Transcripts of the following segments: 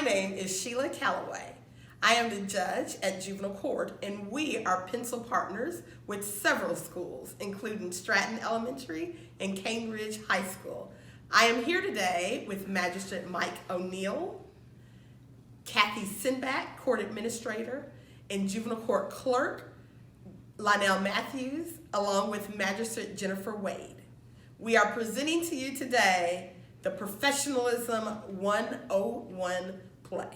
name is Sheila Calloway. I am the judge at Juvenile Court, and we are pencil partners with several schools, including Stratton Elementary and Cambridge High School. I am here today with Magistrate Mike O'Neill, Kathy Sinback, Court Administrator, and Juvenile Court Clerk Lionel Matthews, along with Magistrate Jennifer Wade. We are presenting to you today the Professionalism 101 play.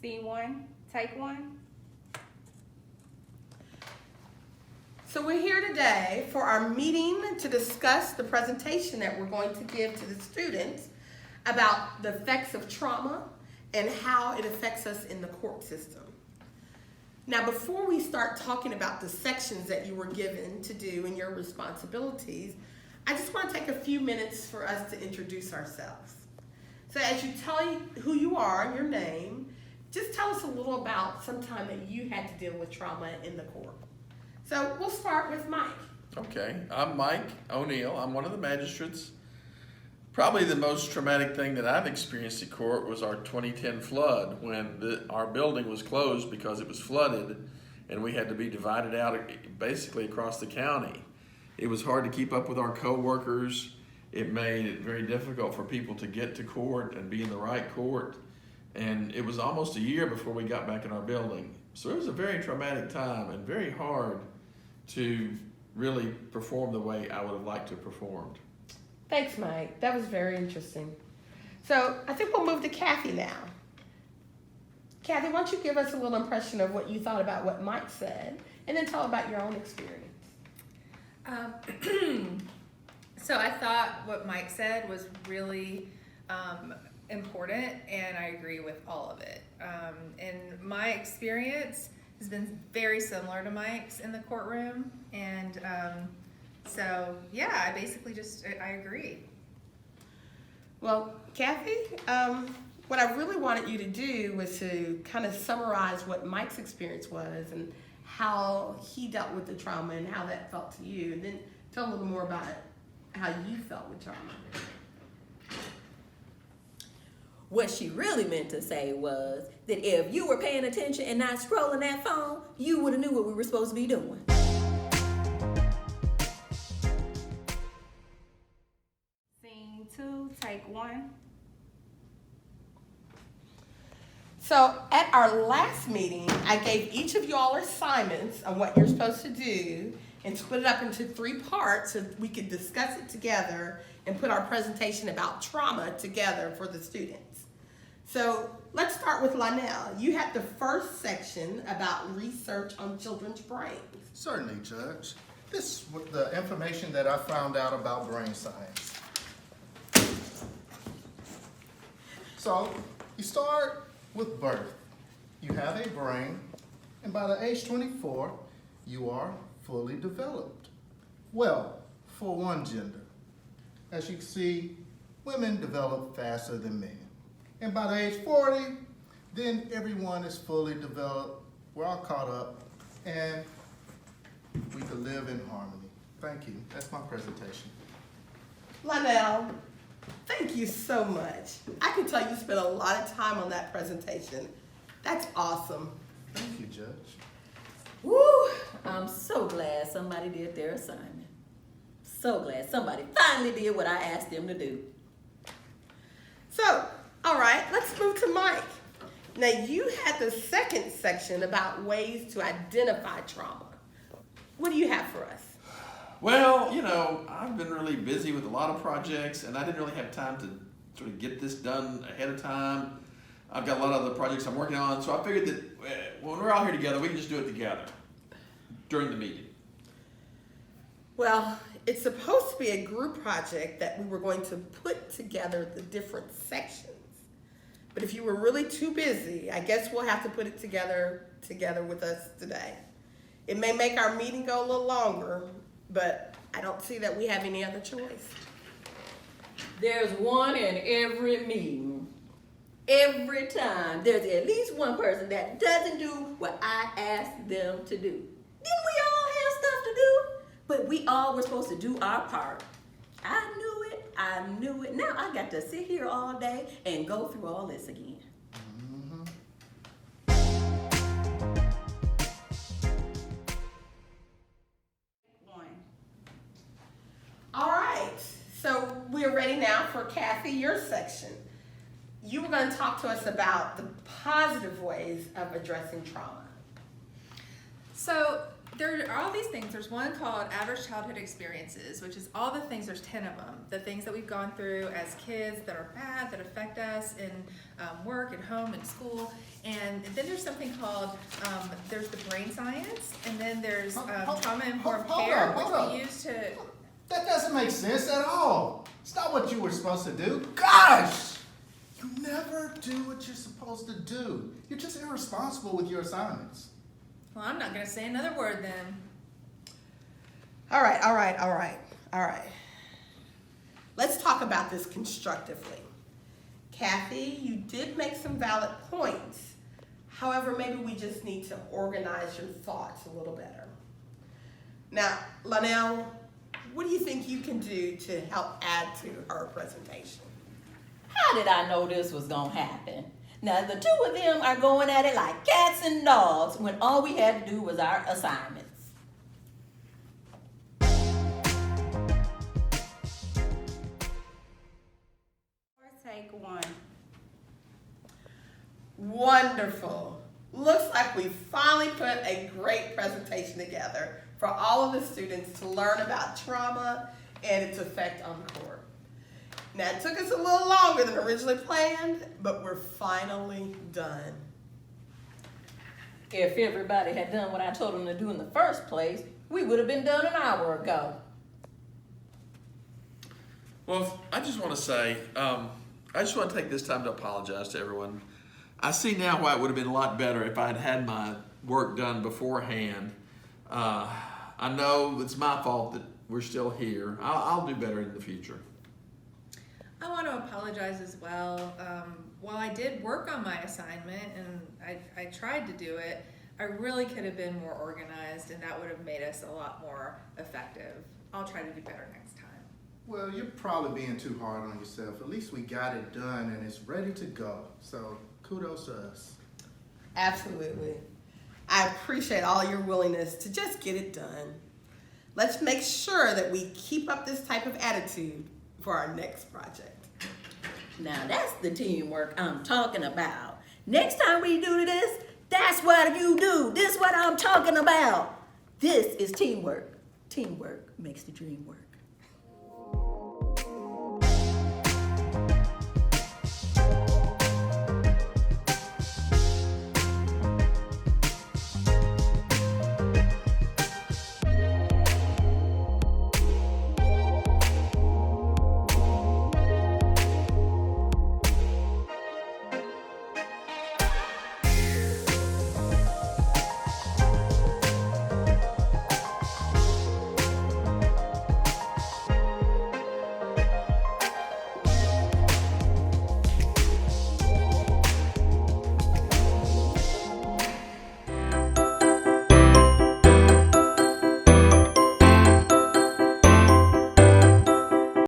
Scene 1, take 1. So we're here today for our meeting to discuss the presentation that we're going to give to the students about the effects of trauma and how it affects us in the court system. Now, before we start talking about the sections that you were given to do and your responsibilities, I just want to take a few minutes for us to introduce ourselves. So as you tell who you are and your name, just tell us a little about some time that you had to deal with trauma in the court. So we'll start with Mike. Okay, I'm Mike O'Neill. I'm one of the magistrates. Probably the most traumatic thing that I've experienced at court was our 2010 flood, when our building was closed because it was flooded and we had to be divided out basically across the county. It was hard to keep up with our co-workers. It made it very difficult for people to get to court and be in the right court. And it was almost a year before we got back in our building. So it was a very traumatic time and very hard to really perform the way I would have liked to have performed. Thanks, Mike. That was very interesting. So I think we'll move to Kathy now. Kathy, why don't you give us a little impression of what you thought about what Mike said, and then tell about your own experience. So I thought what Mike said was really important, and I agree with all of it. And my experience has been very similar to Mike's in the courtroom, and so yeah, I basically I agree. Well, Kathy, what I really wanted you to do was to kind of summarize what Mike's experience was and how he dealt with the trauma and how that felt to you, and then tell a little more about how you felt with trauma. What she really meant to say was that if you were paying attention and not scrolling that phone, you would have knew what we were supposed to be doing. Scene 2, take 1. So at our last meeting, I gave each of y'all assignments on what you're supposed to do and split it up into 3 parts so we could discuss it together and put our presentation about trauma together for the students. So let's start with Lionel. You had the first section about research on children's brains. Certainly, Judge. This is the information that I found out about brain science. So you start with birth. You have a brain, and by the age 24, you are fully developed. Well, for one gender. As you can see, women develop faster than men. And by the age 40, then everyone is fully developed, we're all caught up, and we can live in harmony. Thank you. That's my presentation. Lionel, thank you so much. I can tell you spent a lot of time on that presentation. That's awesome. Thank you, Judge. Woo! I'm so glad somebody did their assignment. So glad somebody finally did what I asked them to do. So, all right, let's move to Mike. Now, you had the second section about ways to identify trauma. What do you have for us? Well, I've been really busy with a lot of projects, and I didn't really have time to sort of get this done ahead of time. I've got a lot of other projects I'm working on, so I figured that when we're all here together, we can just do it together during the meeting. Well, it's supposed to be a group project that we were going to put together the different sections. But if you were really too busy, I guess we'll have to put it together with us today. It may make our meeting go a little longer, but I don't see that we have any other choice. There's one in every meeting. Every time, there's at least one person that doesn't do what I asked them to do. Didn't we all have stuff to do? But we all were supposed to do our part I knew it. Now I got to sit here all day and go through all this again. One. All right, so we're ready now for Kathy, your section. You were going to talk to us about the positive ways of addressing trauma. So there are all these things. There's one called average childhood experiences, which is all the things, there's 10 of them, the things that we've gone through as kids that are bad, that affect us in work, at home, in school. And then there's something called, there's the brain science, and then there's trauma-informed care, which we use to... That doesn't make sense at all. It's not what you were supposed to do. Gosh! You never do what you're supposed to do. You're just irresponsible with your assignments. Well, I'm not going to say another word then. All right. Let's talk about this constructively. Kathy, you did make some valid points. However, maybe we just need to organize your thoughts a little better. Now, Lanelle, what do you think you can do to help add to her presentation? How did I know this was gonna happen? Now the two of them are going at it like cats and dogs when all we had to do was our assignments. Or take one. Wonderful. Looks like we finally put a great presentation together for all of the students to learn about trauma and its effect on the court. Now, it took us a little longer than originally planned, but we're finally done. If everybody had done what I told them to do in the first place, we would have been done an hour ago. Well, I just want to say, I just want to take this time to apologize to everyone. I see now why it would have been a lot better if I'd had my work done beforehand. I know it's my fault that we're still here. I'll do better in the future. I want to apologize as well. While I did work on my assignment and I tried to do it, I really could have been more organized, and that would have made us a lot more effective. I'll try to do better next time. Well, you're probably being too hard on yourself. At least we got it done and it's ready to go. So kudos to us. Absolutely. I appreciate all your willingness to just get it done. Let's make sure that we keep up this type of attitude for our next project. Now that's the teamwork I'm talking about. Next time we do this, that's what you do. This is what I'm talking about. This is teamwork. Teamwork makes the dream work.